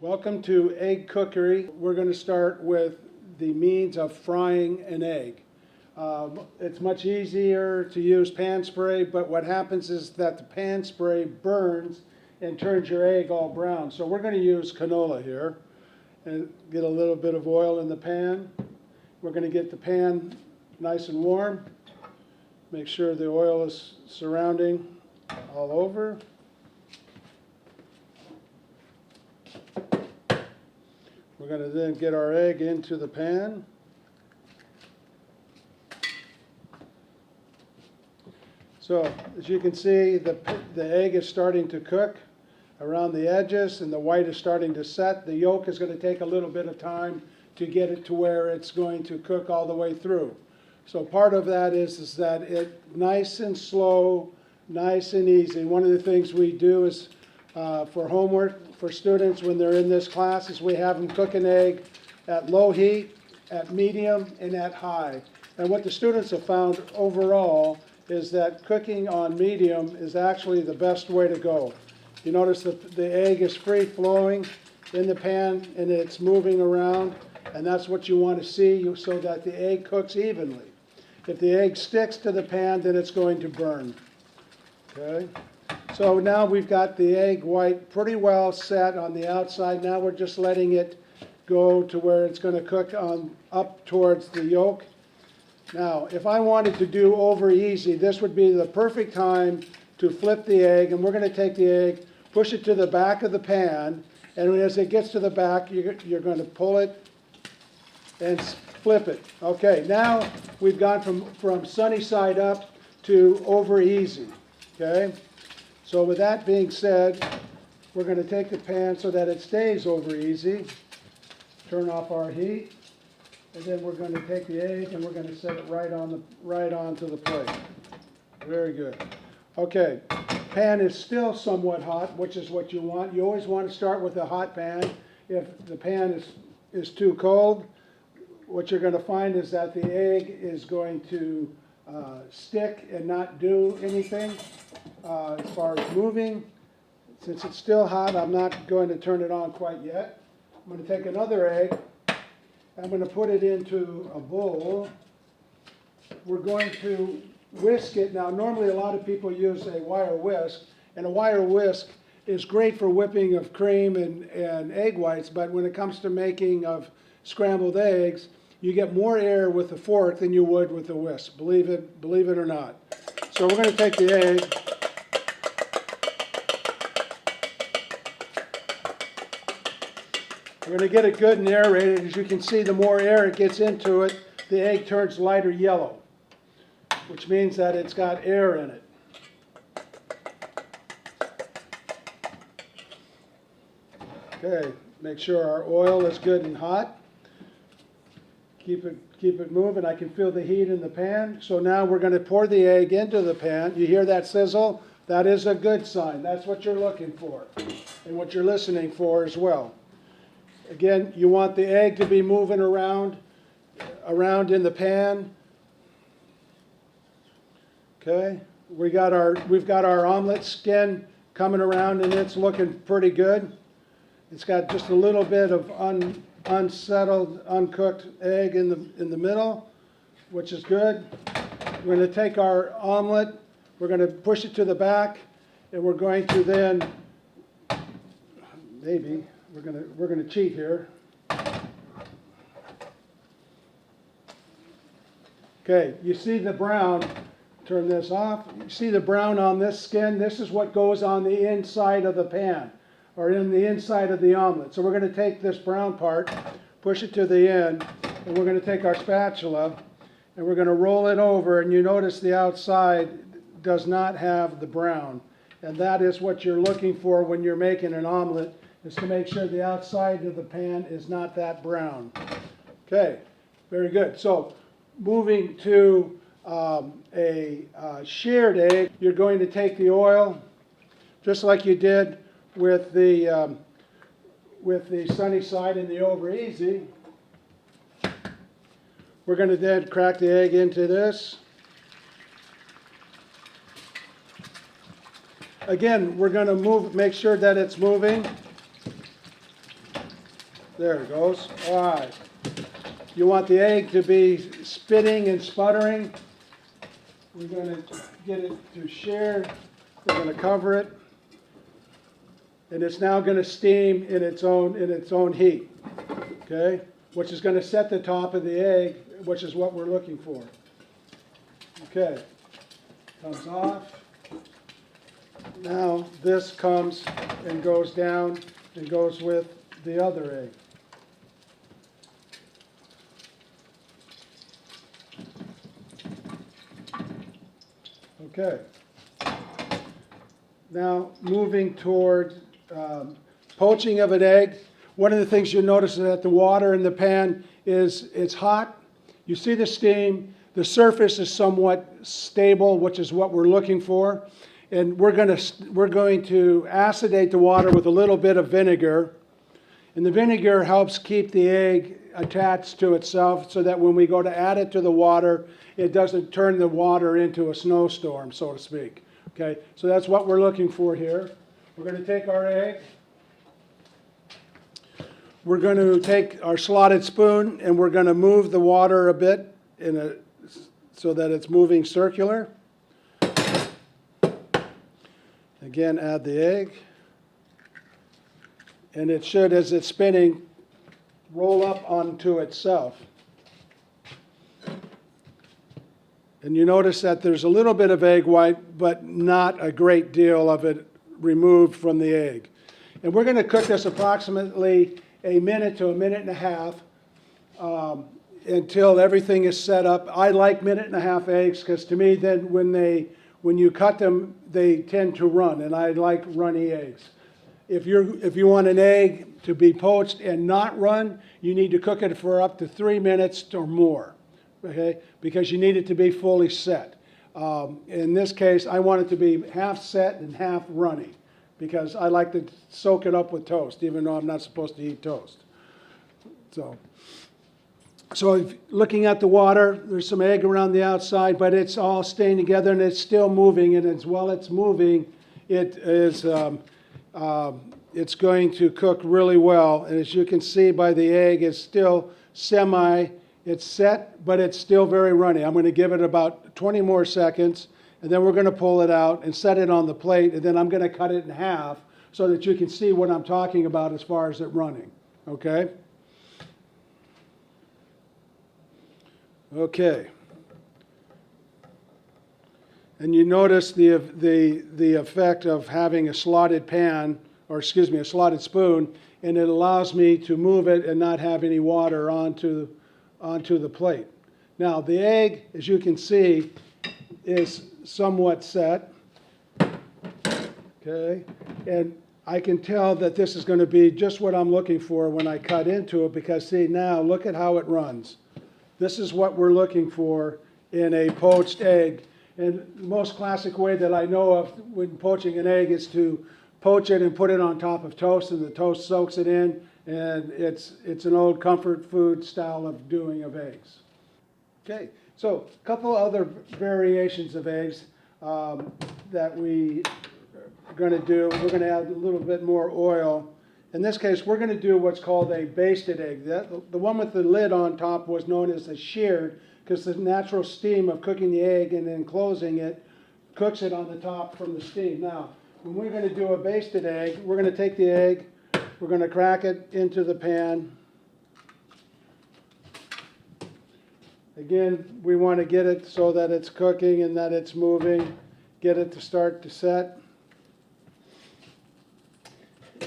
Welcome to Egg Cookery. We're going to start with the means of frying an egg. It's much easier to use pan spray, but what happens is that the pan spray burns and turns your egg all brown. So we're going to use canola here and get a little bit of oil in the pan. We're going to get the pan nice and warm. Make sure the oil is surrounding all over. We're going to then get our egg into the pan. So as you can see, the egg is starting to cook around the edges and the white is starting to set. The yolk is going to take a little bit of time to get it to where it's going to cook all the way through. So part of that is that it nice and slow, nice and easy. One of the things we do is for homework for students when they're in this class is we have them cook an egg at low heat, at medium, and at high. And what the students have found overall is that cooking on medium is actually the best way to go. You notice that the egg is free flowing in the pan and it's moving around, and that's what you want to see so that the egg cooks evenly. If the egg sticks to the pan, then it's going to burn. Okay? So now we've got the egg white pretty well set on the outside. Now we're just letting it go to where it's going to cook on up towards the yolk. Now, if I wanted to do over easy, this would be the perfect time to flip the egg. And we're going to take the egg, push it to the back of the pan. And as it gets to the back, you're going to pull it and flip it. Okay, now we've gone from sunny side up to over easy. Okay? So with that being said, we're going to take the pan so that it stays over easy. Turn off our heat. And then we're going to take the egg and we're going to set it right onto the plate. Very good. Okay, pan is still somewhat hot, which is what you want. You always want to start with a hot pan. If the pan is too cold, what you're going to find is that the egg is going to stick and not do anything as far as moving. Since it's still hot, I'm not going to turn it on quite yet. I'm going to take another egg. I'm going to put it into a bowl. We're going to whisk it. Now, normally a lot of people use a wire whisk, and a wire whisk is great for whipping of cream and egg whites, but when it comes to making of scrambled eggs, you get more air with a fork than you would with a whisk, believe it or not. So we're going to take the egg. We're going to get it good and aerated. As you can see, the more air it gets into it, the egg turns lighter yellow, which means that it's got air in it. Okay, make sure our oil is good and hot. Keep it moving. I can feel the heat in the pan. So now we're going to pour the egg into the pan. You hear that sizzle? That is a good sign. That's what you're looking for and what you're listening for as well. Again, you want the egg to be moving around in the pan. Okay, we've got our omelet skin coming around and it's looking pretty good. It's got just a little bit of unsettled, uncooked egg in the middle, which is good. We're going to take our omelet, we're going to push it to the back, and we're going to then we're going to cheat here. Okay, you see the brown. Turn this off. You see the brown on this skin? This is what goes on the inside of the pan, or in the inside of the omelet. So we're going to take this brown part, push it to the end, and we're going to take our spatula, and we're going to roll it over, and you notice the outside does not have the brown. And that is what you're looking for when you're making an omelet, is to make sure the outside of the pan is not that brown. Okay, very good. So moving to a shirred egg, you're going to take the oil, just like you did with the sunny side and the over easy. We're going to then crack the egg into this. Again, we're going to make sure that it's moving. There it goes. All right. You want the egg to be spitting and sputtering. We're going to get it to share. We're going to cover it. And it's now going to steam in its own heat. Okay? Which is going to set the top of the egg, which is what we're looking for. Okay. Comes off. Now this comes and goes down and goes with the other egg. Okay. Now moving toward poaching of an egg. One of the things you'll notice is that the water in the pan it's hot. You see the steam. The surface is somewhat stable, which is what we're looking for. And we're going to acidate the water with a little bit of vinegar. And the vinegar helps keep the egg attached to itself so that when we go to add it to the water, it doesn't turn the water into a snowstorm, so to speak. Okay, so that's what we're looking for here. We're going to take our egg. We're going to take our slotted spoon and we're going to move the water a bit so that it's moving circular. Again, add the egg. And it should, as it's spinning, roll up onto itself. And you notice that there's a little bit of egg white, but not a great deal of it removed from the egg. And we're going to cook this approximately a minute to a minute and a half until everything is set up. I like minute and a half eggs because to me then when you cut them, they tend to run, and I like runny eggs. If you want an egg to be poached and not run, you need to cook it for up to 3 minutes or more, okay? Because you need it to be fully set. In this case, I want it to be half set and half runny because I like to soak it up with toast, even though I'm not supposed to eat toast. So if looking at the water, there's some egg around the outside, but it's all staying together and it's still moving. And as while it's moving, it's going to cook really well. And as you can see by the egg, it's still it's set, but it's still very runny. I'm going to give it about 20 more seconds, and then we're going to pull it out and set it on the plate, and then I'm going to cut it in half so that you can see what I'm talking about as far as it running. Okay? Okay. And you notice the effect of having a slotted pan, or excuse me, a slotted spoon, and it allows me to move it and not have any water onto the plate. Now the egg, as you can see, is somewhat set. Okay, and I can tell that this is going to be just what I'm looking for when I cut into it because see now, look at how it runs. This is what we're looking for in a poached egg. And the most classic way that I know of when poaching an egg is to poach it and put it on top of toast, and the toast soaks it in, and it's an old comfort food style of doing of eggs. Okay, so a couple other variations of eggs that we are going to do. We're going to add a little bit more oil. In this case, we're going to do what's called a basted egg. The one with the lid on top was known as a shirred because the natural steam of cooking the egg and then closing it cooks it on the top from the steam. Now, when we're going to do a basted egg, we're going to take the egg, we're going to crack it into the pan. Again, we want to get it so that it's cooking and that it's moving, get it to start to set.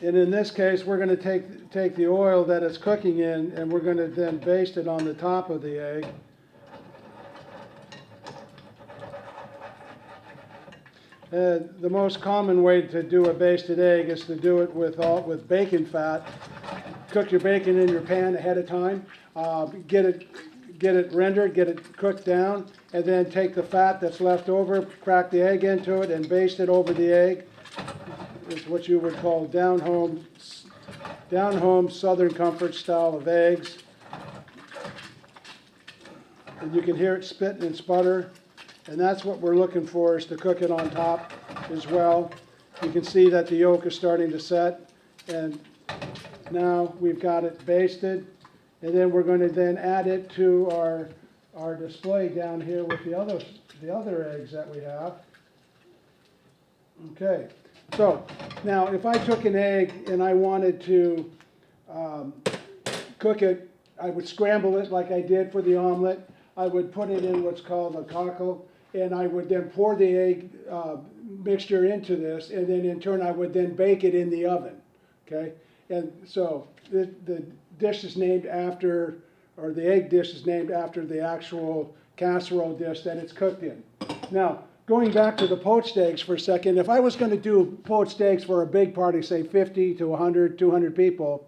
And in this case, we're going to take the oil that it's cooking in and we're going to then baste it on the top of the egg. The most common way to do a basted egg is to do it with bacon fat. Cook your bacon in your pan ahead of time. Get it rendered, get it cooked down, and then take the fat that's left over, crack the egg into it, and baste it over the egg. It's what you would call down home Southern comfort style of eggs. And you can hear it spitting and sputter. And that's what we're looking for, is to cook it on top as well. You can see that the yolk is starting to set. And now we've got it basted, and then we're going to then add it to our display down here with the other eggs that we have. Okay, so now if I took an egg and I wanted to cook it, I would scramble it like I did for the omelet. I would put it in what's called a cockle, and I would then pour the egg mixture into this, and then in turn I would then bake it in the oven. Okay, and so the dish is named after, or the egg dish is named after the actual casserole dish that it's cooked in. Now, going back to the poached eggs for a second, if I was going to do poached eggs for a big party, say 50 to 100, 200 people,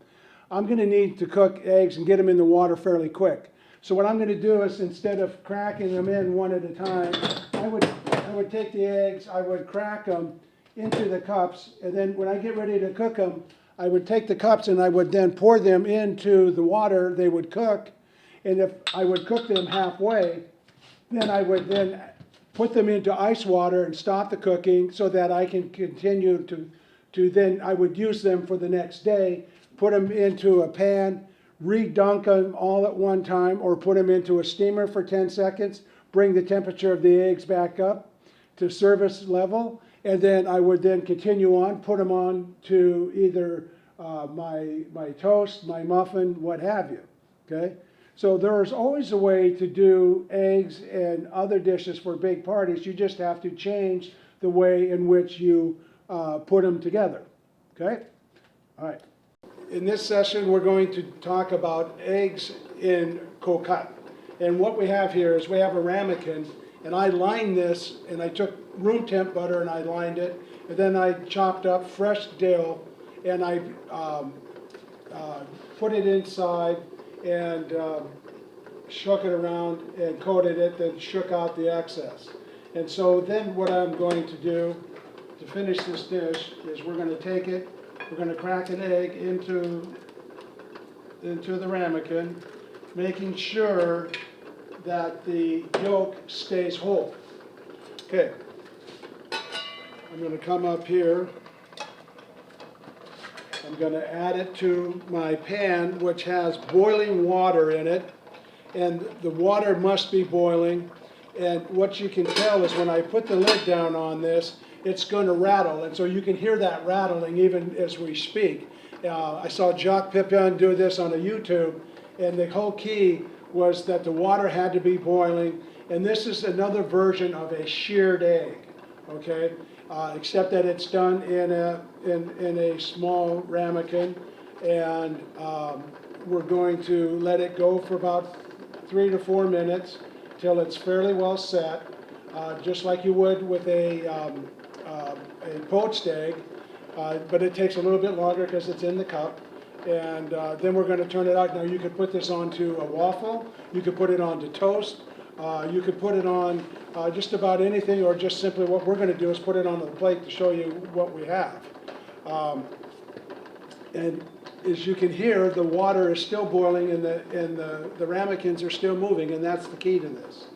I'm going to need to cook eggs and get them in the water fairly quick. So what I'm going to do is, instead of cracking them in one at a time, I would take the eggs, I would crack them into the cups, and then when I get ready to cook them, I would take the cups and I would then pour them into the water. They would cook, and if I would cook them halfway, then I would then put them into ice water and stop the cooking so that I can continue to then, I would use them for the next day, put them into a pan, re-dunk them all at one time, or put them into a steamer for 10 seconds, bring the temperature of the eggs back up to service level, and then I would then continue on, put them on to either my toast, my muffin, what have you, okay? So there's always a way to do eggs and other dishes for big parties. You just have to change the way in which you put them together, okay? All right. In this session, we're going to talk about eggs in cocotte. And what we have here is we have a ramekin, and I lined this, and I took room temp butter and I lined it, and then I chopped up fresh dill, and I put it inside and shook it around and coated it, then shook out the excess. And so then what I'm going to do to finish this dish is we're going to take it, we're going to crack an egg into the ramekin, making sure that the yolk stays whole. Okay, I'm going to come up here. I'm going to add it to my pan, which has boiling water in it, and the water must be boiling. And what you can tell is when I put the lid down on this, it's going to rattle, and so you can hear that rattling even as we speak. I saw Jacques Pepin do this on a YouTube, and the whole key was that the water had to be boiling, and this is another version of a shirred egg, okay? Except that it's done in a small ramekin, and we're going to let it go for about 3 to 4 minutes till it's fairly well set, just like you would with a poached egg, but it takes a little bit longer because it's in the cup. And then we're going to turn it out. Now you could put this onto a waffle, you could put it onto toast, you could put it on just about anything, or just simply what we're going to do is put it on the plate to show you what we have. And as you can hear, the water is still boiling and the ramekins are still moving, and that's the key to this.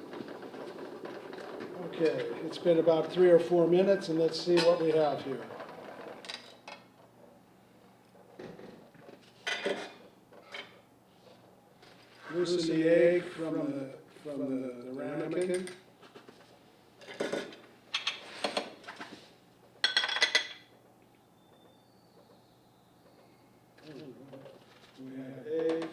Okay, it's been about 3 or 4 minutes, and let's see what we have here. Loosen the egg from the ramekin. We have egg.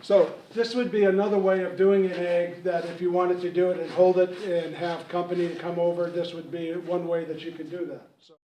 So this would be another way of doing an egg, that if you wanted to do it and hold it and have company to come over, this would be one way that you could do that. So